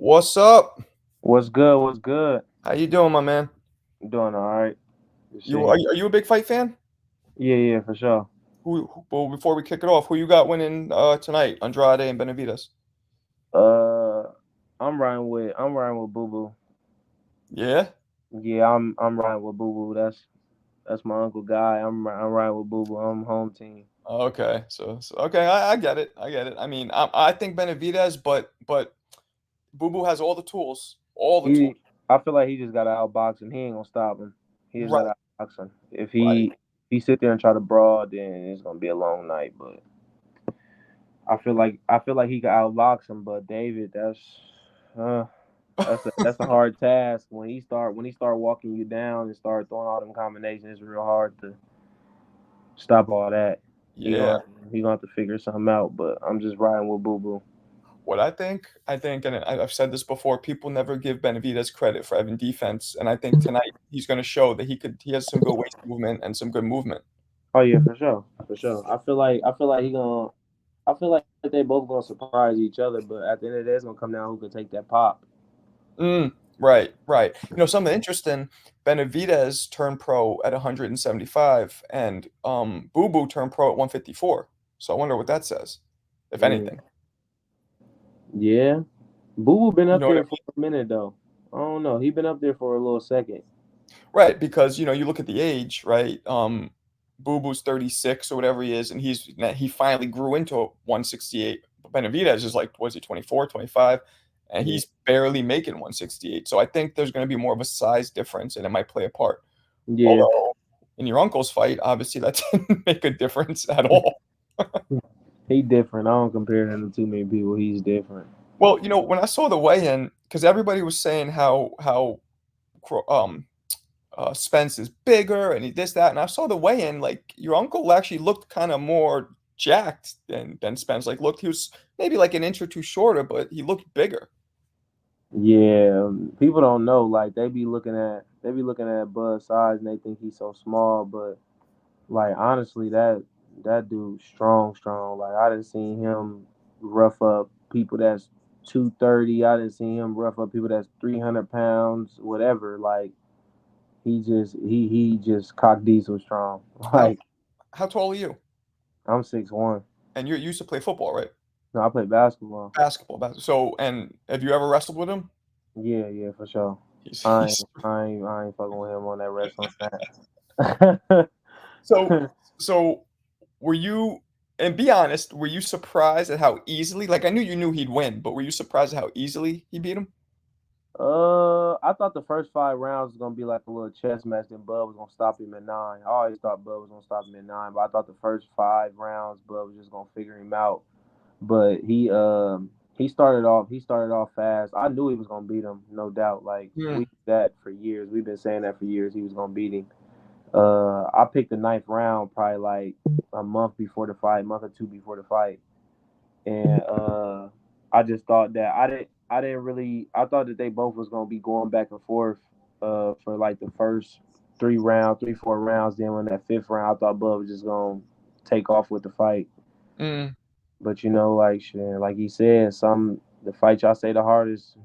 What's up? What's good? What's good? How you doing, my man? Doing all right. You You see? are you a big fight fan? Yeah, for sure. Well, before we kick it off, who you got winning tonight? Andrade and Benavidez. Uh, I'm riding with Boo Boo. Yeah. Yeah, I'm riding with Boo Boo. That's my uncle guy. I'm riding with Boo Boo. I'm home team. Okay. So okay, I get it. I get it. I mean, I think Benavidez, but Boo Boo has all the tools. All the tools. He, I feel like he just got to outbox him. He ain't gonna stop him. He just got Right. to outbox him. If Right. he sit there and try to brawl, then it's gonna be a long night. But I feel like he can outbox him. But David, uh, that's a hard task when he start walking you down and start throwing all them combinations. It's real hard to stop all that. He Yeah. gonna he gonna have to figure something out. But I'm just riding with Boo Boo. What I think, and I've said this before, people never give Benavidez credit for having defense, and I think tonight he's going to show that he has some good waist movement and some good movement. Oh yeah, for sure, for sure. I feel like he gonna. I feel like they both gonna surprise each other. But at the end of the day, it's gonna come down who can take that pop. Right, right. Something interesting. Benavidez turned pro at 175, and Boo Boo turned pro at 154. So I wonder what that says, if Mm, anything. yeah, Boo Boo been You up know what I there mean? for a minute though. I don't know. He been up there for a little second. Right, because you look at the age, right? Boo Boo's 36 or whatever he is, and he finally grew into 168. Benavidez is like, was he 24, 25, and Yeah, he's barely making 168. So I think there's going to be more of a size difference, and it might play a part. yeah. Although in your uncle's fight, obviously that didn't make a difference at all. He different. I don't compare him to too many people. He's different. Well, when I saw the weigh-in, because everybody was saying how Spence is bigger and he this that, and I saw the weigh-in, like your uncle actually looked kind of more jacked than Spence. Like looked, he was maybe like an inch or two shorter, but he looked bigger. Yeah, people don't know. Like they be looking at Buzz size and they think he's so small, but like honestly, that dude's strong, strong. Like I didn't see him rough up people that's 230. I didn't see him rough up people that's 300 pounds, whatever. Like he just cock diesel strong. How Like how tall are you? I'm 6'1". And you used to play football, right? No, I play basketball. Basketball. So, and have you ever wrestled with him? Yeah, for sure. He's I ain't, he's I ain't, I ain't fucking with him on that wrestling that. so so were you, and be honest, were you surprised at how easily, like I knew you knew he'd win, but were you surprised at how easily he beat him? I thought the first 5 rounds was gonna be like a little chess match, and Bud was gonna stop him at 9. I always thought Bud was gonna stop him at 9, but I thought the first 5 rounds Bud was just gonna figure him out. But he started off fast. I knew he was gonna beat him, no doubt. Like we Hmm. did that for years. We've been saying that for years. He was gonna beat him. I picked the ninth round probably like a month before the fight, month or two before the fight, and I just thought that I didn't really I thought that they both was gonna be going back and forth for like the first 3 rounds, 3, 4 rounds. Then when that fifth round, I thought Bud was just gonna take off with the fight. Mm, But like shit, like he said, some the fight y'all say the hardest,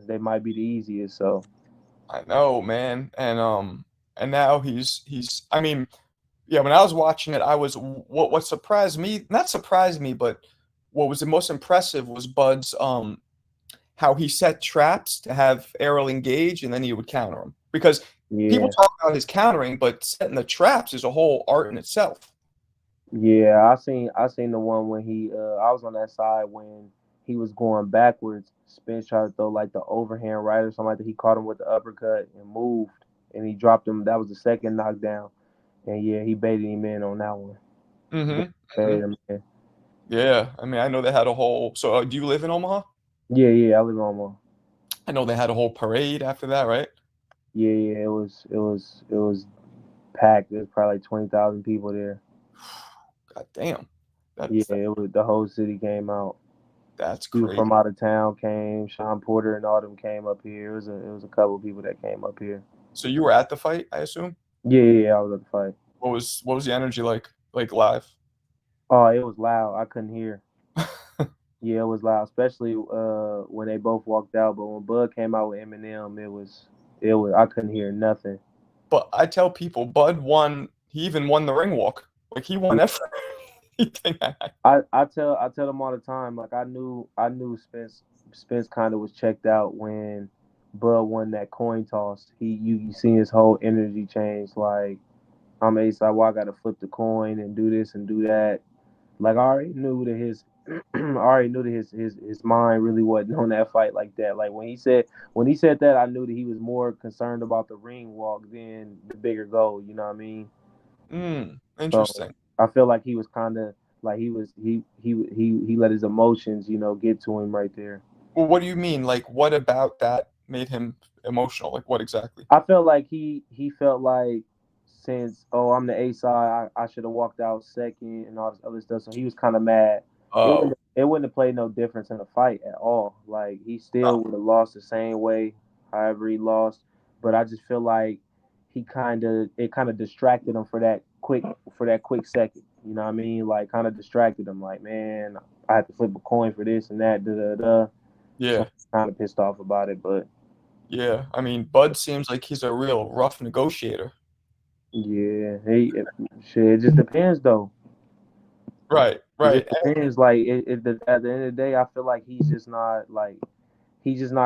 they might be the easiest. So I know, man. And now he's I mean, yeah, when I was watching it, I was what surprised me, not surprised me, but what was the most impressive was Bud's how he set traps to have Errol engage and then he would counter him. Because people yeah, talk about his countering, but setting the traps is a whole art in itself. yeah, I seen the one when I was on that side when he was going backwards. Spence tried to throw like the overhand right or something like that. He caught him with the uppercut and moved, and he dropped him. That was the second knockdown, and yeah, he baited him in on that one. Hmm. Baited him in. Yeah, I mean, I know they had a whole. So, do you live in Omaha? Yeah, I live on one. I know they had a whole parade after that, right? Yeah, it was packed. There's probably like 20,000 people there. God damn, Yeah, that's it was the whole city came out. that's People crazy. from out of town came. Sean Porter and all them came up here. It was a couple of people that came up here. So you were at the fight, I assume. Yeah, I was at the fight. What was the energy like live? Oh, it was loud. I couldn't hear. Yeah, it was loud, especially when they both walked out. But when Bud came out with Eminem, it was I couldn't hear nothing. But I tell people, Bud won. He even won the ring walk. Like he won everything. I tell them all the time. Like I knew Spence kind of was checked out when Bud won that coin toss. You seen his whole energy change. Like I'm Ace, well, I got to flip the coin and do this and do that. Like I already knew that I already knew that his mind really wasn't on that fight like that. Like when he said that, I knew that he was more concerned about the ring walk than the bigger goal. You know what I mean? So Interesting. I feel like he was kind of like he let his emotions, get to him right there. Well, what do you mean? Like, what about that made him emotional? Like, what exactly? I felt like he felt like since I'm the A side, I should have walked out second and all this other stuff. So he was kind of mad. Oh, It wouldn't have played no difference in the fight at all. Like he no. still would have lost the same way, however he lost. But I just feel like it kind of distracted him for that quick second. You know what I mean? Like kind of distracted him. Like man, I had to flip a coin for this and that. Da da da. So Yeah, kind of pissed off about it, but. yeah. I mean, Bud seems like he's a real rough negotiator. Yeah, shit. It just depends, though. Right, It right. just depends. Like, at the end of the day, I feel like he's just not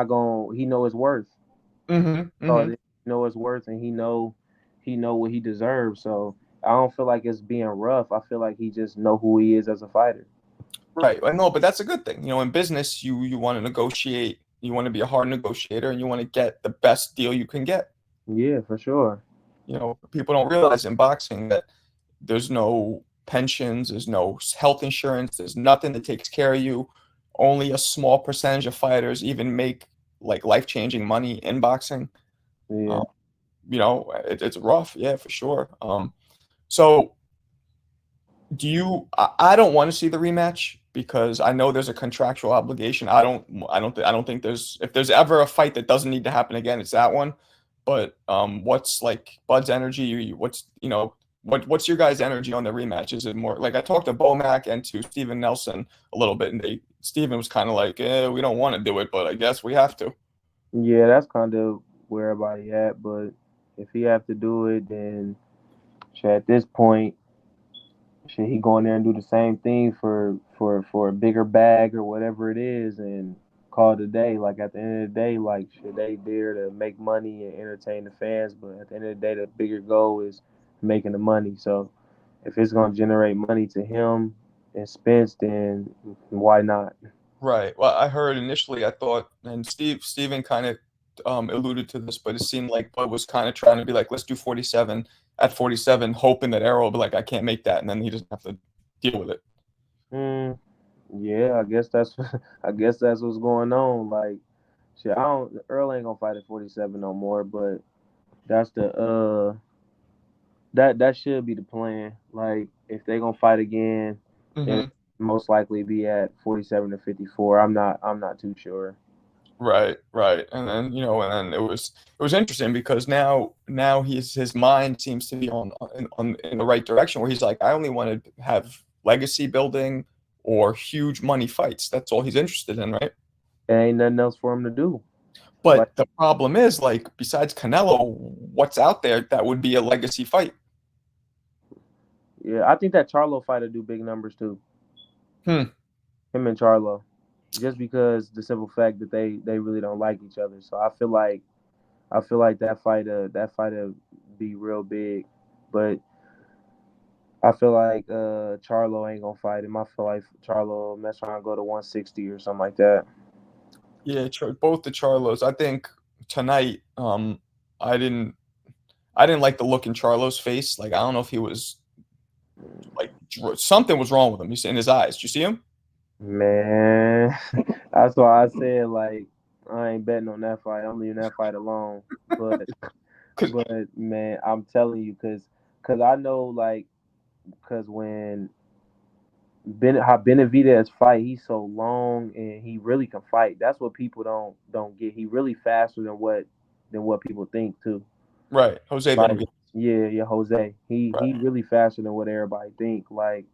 going. He know his worth. Mm-hmm, So mm-hmm. he know his worth, and he know what he deserves. So I don't feel like it's being rough. I feel like he just know who he is as a fighter. Right. I know, but that's a good thing. In business, you want to negotiate. You want to be a hard negotiator, and you want to get the best deal you can get. Yeah, for sure. People don't realize in boxing that there's no pensions, there's no health insurance, there's nothing that takes care of you. Only a small percentage of fighters even make like life-changing money in boxing. Yeah. Um, it's rough, yeah, for sure. So I don't want to see the rematch because I know there's a contractual obligation. I don't think if there's ever a fight that doesn't need to happen again, it's that one. But what's like Bud's energy? What's your guys' energy on the rematch? Is it more like I talked to Bomac and to Steven Nelson a little bit, and Steven was kind of like, we don't want to do it, but I guess we have to. Yeah, that's kind of where everybody at. But if he have to do it, then shit, at this point, should he go in there and do the same thing for a bigger bag or whatever it is and call it a day? Like at the end of the day, like should they there to make money and entertain the fans? But at the end of the day, the bigger goal is making the money. So if it's gonna generate money to him and Spence, then why not? Right. Well, I heard initially, I thought, and Steven kind of alluded to this, but it seemed like Bud was kind of trying to be like, let's do 47 at 47, hoping that Errol will be like, I can't make that, and then he doesn't have to deal with it. Mm, yeah, I guess that's I guess that's what's going on. Like shit, I don't Earl ain't gonna fight at 47 no more, but that's that should be the plan. Like if they're gonna fight again, then Hmm. most likely be at 47 to 54. I'm not too sure. Right, right, and then it was interesting because now his mind seems to be in the right direction where he's like, I only want to have legacy building or huge money fights. That's all he's interested in, right? There ain't nothing else for him to do. Like But the problem is, like, besides Canelo, what's out there that would be a legacy fight? yeah, I think that Charlo fight will do big numbers too. Hmm. Him and Charlo, just because the simple fact that they really don't like each other. So I feel like that fight be real big, but I feel like Charlo ain't gonna fight him. I feel like Charlo mess around go to 160 or something like that. Yeah, both the Charlos. I think tonight, I didn't, I didn't like the look in Charlo's face. Like, I don't know if he was like something was wrong with him. He's in his eyes. Did you see him? Man, that's why I said like I ain't betting on that fight. I'm leaving that fight alone. But Because but man, I'm telling you, cause I know like cause when how Benavidez fight, he's so long and he really can fight. That's what people don't get. He really faster than what people think too. right, Jose Like Benavidez. yeah, Jose. He Right. really faster than what everybody think. Like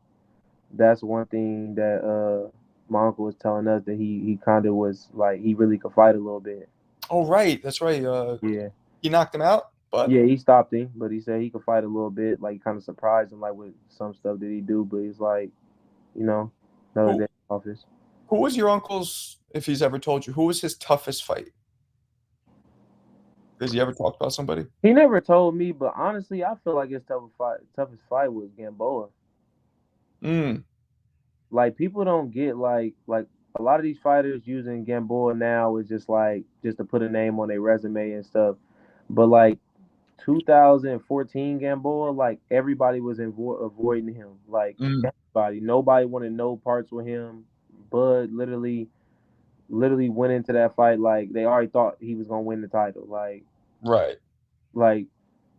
that's one thing that my uncle was telling us that he kind of was like he really could fight a little bit. Oh, right. That's right. Yeah. He knocked him out, but Yeah, he stopped him, but he said he could fight a little bit. Like, kind of surprised him, like with some stuff that he do. But he's like, you know, another who day in office. who was your uncle's, if he's ever told you, who was his toughest fight? Has he ever talked about somebody? He never told me, but honestly, I feel like his toughest fight was Gamboa. Mm, Like, people don't get like a lot of these fighters using Gamboa now is just like just to put a name on their resume and stuff. But like 2014 Gamboa, like everybody was avoiding him. Like mm, everybody, nobody wanted no parts with him. Bud literally went into that fight like they already thought he was gonna win the title. right. Like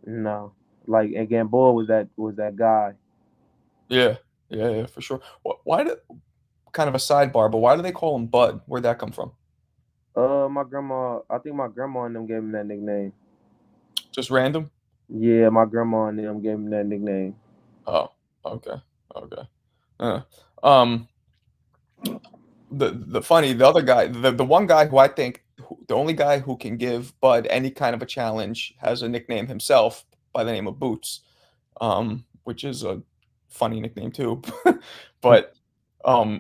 no, like and Gamboa was that guy. Yeah. Yeah, yeah, for sure. Why do kind of a sidebar, but why do they call him Bud? Where'd that come from? My grandma, I think my grandma and them gave him that nickname. Just random? Yeah, my grandma and them gave him that nickname. Oh, okay. Okay. Uh, um, the other guy, the one guy who I think the only guy who can give Bud any kind of a challenge has a nickname himself by the name of Boots, which is a funny nickname too. But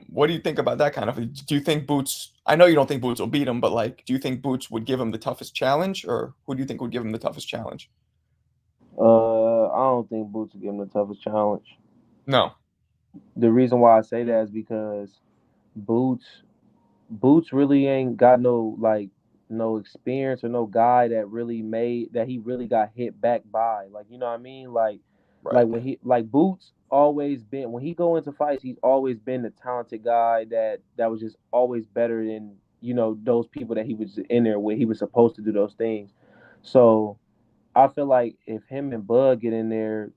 what do you think about that kind of? Do you think Boots? I know you don't think Boots will beat him, but like, do you think Boots would give him the toughest challenge, or who do you think would give him the toughest challenge? I don't think Boots will give him the toughest challenge. No. The reason why I say that is because Boots Boots really ain't got no experience or no guy that really made that he really got hit back by. Like, you know what I mean? Like Right. when he like Boots always been when he go into fights, he's always been the talented guy that was just always better than, those people that he was in there with. He was supposed to do those things. So I feel like if him and Bud get in there,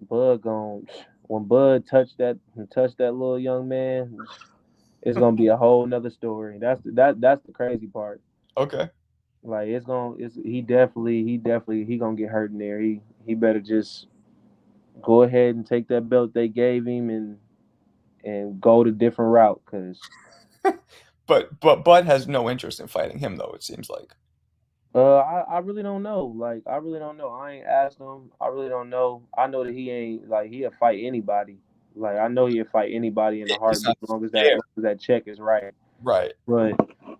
Bud gon' when Bud touch that little young man, it's gonna be a whole nother story. That's the crazy part. Okay. Like it's he gonna get hurt in there. He better just go ahead and take that belt they gave him and go the different route. Cause But Bud has no interest in fighting him though, it seems like. I really don't know. Like I really don't know. I ain't asked him. I really don't know. I know that he ain't like he'll fight anybody. Like I know he'll fight anybody in a He's heartbeat not as long as scared. that check is right. Right. But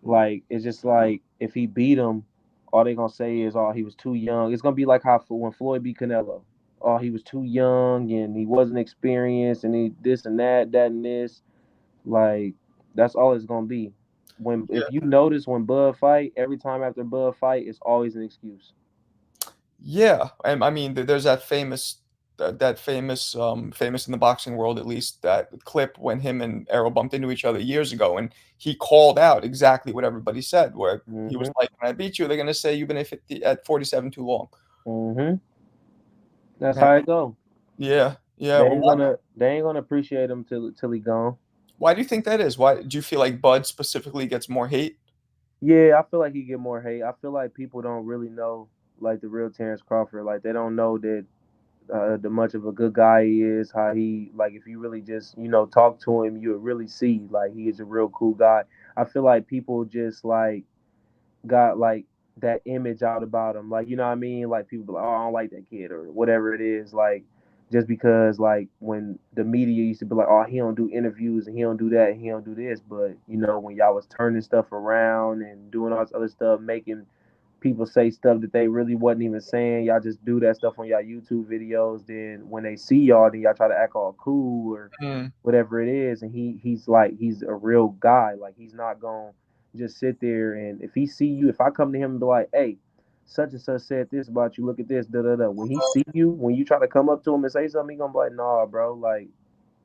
like it's just like if he beat him, all they gonna say is, "Oh, he was too young." It's gonna be like how when Floyd beat Canelo. Oh, he was too young and he wasn't experienced and he this and that and this. Like that's all it's gonna be. When if you notice when Bud fight, every time after Bud fight, it's always an excuse. Yeah, and I mean, there's that famous in the boxing world, at least, that clip when him and Errol bumped into each other years ago, and he called out exactly what everybody said, where he was Mhm. like, "When I beat you, they're gonna say you've been at 47 too long." Mhm. That's And how it go. yeah, yeah. They Well, ain't gonna they ain't gonna appreciate him till he gone. why do you think that is? Why do you feel like Bud specifically gets more hate? Yeah, I feel like he get more hate. I feel like people don't really know like the real Terence Crawford. Like they don't know that the much of a good guy he is. How he like if you really just talk to him, you'll really see like he is a real cool guy. I feel like people just like got like that image out about him. Like, you know what I mean? Like people be like, oh, I don't like that kid or whatever it is. Like just because like when the media used to be like, oh, he don't do interviews and he don't do that and he don't do this, but when y'all was turning stuff around and doing all this other stuff, making people say stuff that they really wasn't even saying. Y'all just do that stuff on y'all YouTube videos. Then when they see y'all, then y'all try to act all cool or Mm, whatever it is. And he's a real guy. Like he's not gonna just sit there and if he see you, if I come to him and be like, hey, such and such said this about you, look at this, da da da. When he see you, when you try to come up to him and say something, he gonna be like, nah, bro, like,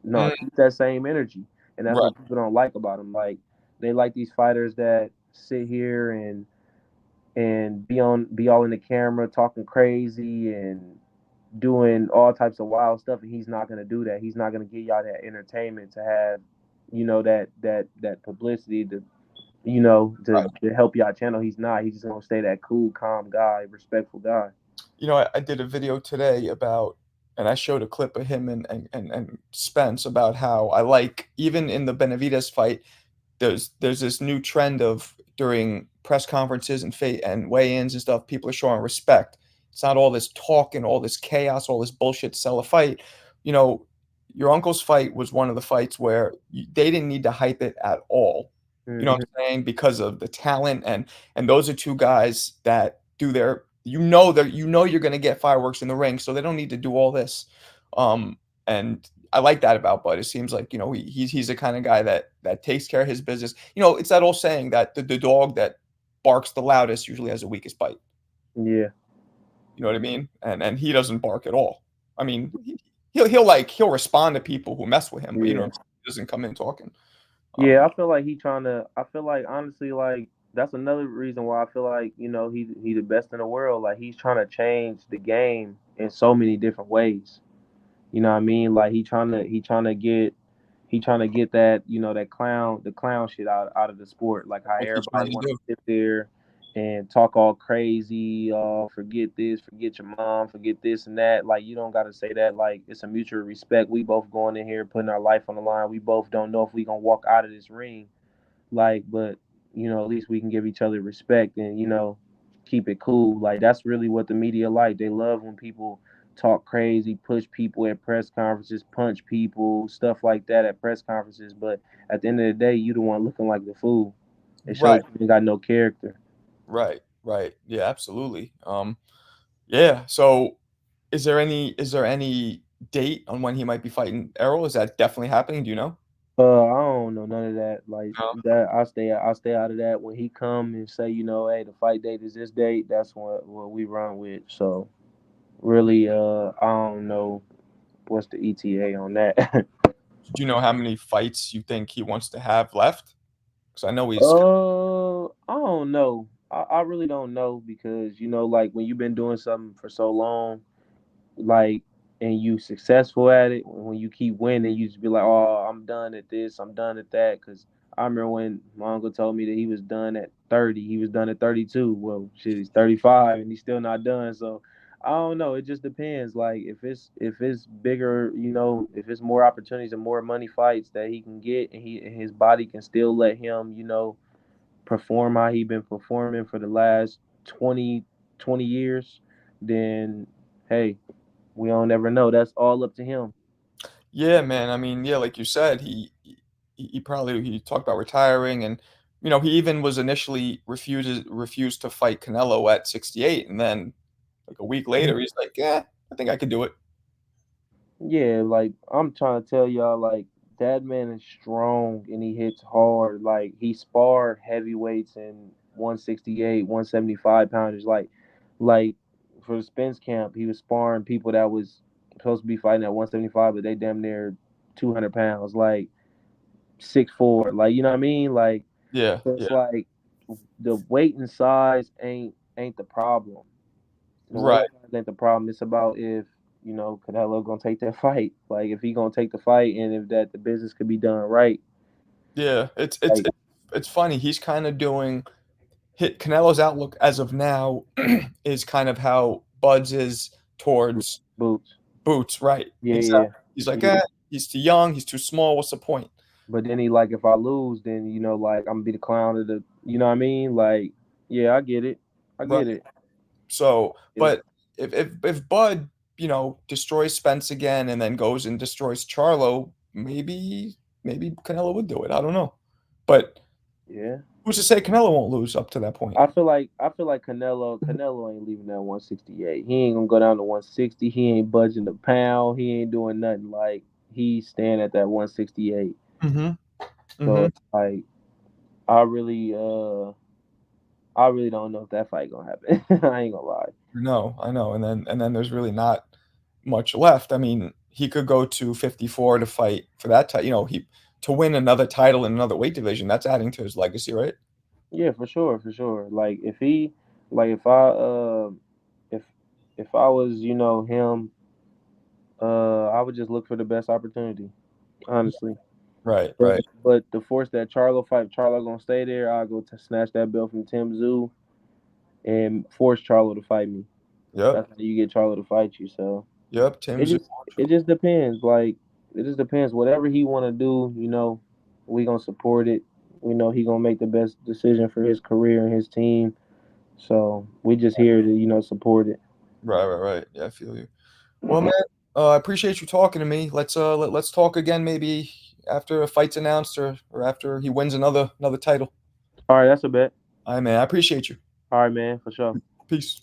no, mm, keep that same energy. And that's right. what people don't like about him. Like they like these fighters that sit here and be all in the camera talking crazy and doing all types of wild stuff and he's not going to do that. He's not going to give y'all that entertainment to have that publicity to Right. to help y'all channel. He's not. He's just going to stay that cool, calm guy, respectful guy. I did a video today about, and I showed a clip of him and Spence about how I like, even in the Benavidez fight, there's this new trend of during press conferences and weigh-ins and stuff, people are showing respect. It's not all this talk and all this chaos, all this bullshit to sell a fight. You know, your uncle's fight was one of the fights where they didn't need to hype it at all. You know what Mhm. I'm saying? Because of the talent, and those are two guys that do their, that you're going to get fireworks in the ring, so they don't need to do all this. And I like that about Bud. It seems like, he's the kind of guy that takes care of his business. It's that old saying that the dog that barks the loudest usually has the weakest bite. Yeah, You know what I mean? And he doesn't bark at all. I mean, he'll respond to people who mess with him, but yeah. he doesn't come in talking. Yeah, I feel like he trying to. I feel like honestly, like that's another reason why I feel like he the best in the world. Like he's trying to change the game in so many different ways. You know what I mean? Like he trying to get that that clown shit out of the sport. Like how What's he trying everybody to want to do? sit there and talk all crazy. Oh, forget this, forget your mom, forget this and that. Like you don't got to say that. Like it's a mutual respect. We both going in here putting our life on the line. We both don't know if we gonna walk out of this ring. Like, but at least we can give each other respect and keep it cool. Like that's really what the media like. They love when people talk crazy, push people at press conferences, punch people, stuff like that at press conferences. But at the end of the day, you the one looking like the fool. It shows Right, you ain't got no character. right. Yeah, absolutely. Yeah. So, is there any date on when he might be fighting Errol? Is that definitely happening? Do you know? I don't know none of that. Like No. that, I stay out of that. When he come and say, hey, the fight date is this date. That's what we run with. So really, I don't know what's the ETA on that. Do you know how many fights you think he wants to have left? Because I know he's. I don't know. I really don't know because like when you've been doing something for so long, like and you successful at it, when you keep winning, you just be like, oh, I'm done at this, I'm done at that. Because I remember when my uncle told me that he was done at 30, he was done at 32. Well, shit, he's 35 and he's still not done. So I don't know. It just depends. Like if it's bigger, if it's more opportunities and more money fights that he can get, and his body can still let him, perform how he been performing for the last 20 years, then hey, we don't ever know. That's all up to him. Yeah, man. I mean, yeah, like you said, he talked about retiring, and he even was initially refused to fight Canelo at 68, and then like a week later, he's like, yeah, I think I could do it. Yeah, like I'm trying to tell y'all, like that man is strong and he hits hard. Like he sparred heavyweights in 168, 175 pounders. Like for the Spence camp, he was sparring people that was supposed to be fighting at 175, but they damn near 200 pounds. Like 6'4". Like you know what I mean? Like Yeah, so yeah, it's like the weight and size ain't the problem. The weight right. size ain't the problem. It's about if Canelo gonna take that fight. Like if he gonna take the fight, and if that the business could be done right. Yeah, Like it's funny. He's kind of doing hit Canelo's outlook as of now is kind of how Bud's is towards boots. Boots, right? Yeah, Exactly. yeah, He's like, yeah. he's too young, he's too small. What's the point? But then he like, if I lose, then like I'm gonna be the clown of the. You know what I mean? Like, yeah, I get it. I Right. get it. So, Get it. but if Bud, destroys Spence again and then goes and destroys Charlo, maybe Canelo would do it. I don't know. But Yeah. who's to say Canelo won't lose up to that point? I feel like Canelo ain't leaving that 168. He ain't gonna go down to 160. He ain't budging a pound. He ain't doing nothing. Like he's staying at that 168. Mhm. So Mhm. it's like I really I really don't know if that fight gonna happen. I ain't gonna lie. No, I know. And then there's really not much left. I mean, he could go to 54 to fight for that title. He to win another title in another weight division. That's adding to his legacy, right? Yeah, for sure, for sure. Like if he like if if I was, him, I would just look for the best opportunity, honestly. Right, But right. but to force that Charlo fight, if Charlo gonna stay there, I'll go to snatch that belt from Tim Zoo and force Charlo to fight me. Yep. That's how you get Charlo to fight you. So Yep. it Tim's. just it just depends. Like it just depends. Whatever he wanna do, we gonna support it. We know he gonna make the best decision for his career and his team. So we just here to support it. Right. Yeah, I feel you. Well, man, I appreciate you talking to me. Let's talk again maybe after a fight's announced or after he wins another title. All right, that's a bet. All right, man. I appreciate you. All right, man, for sure. Peace.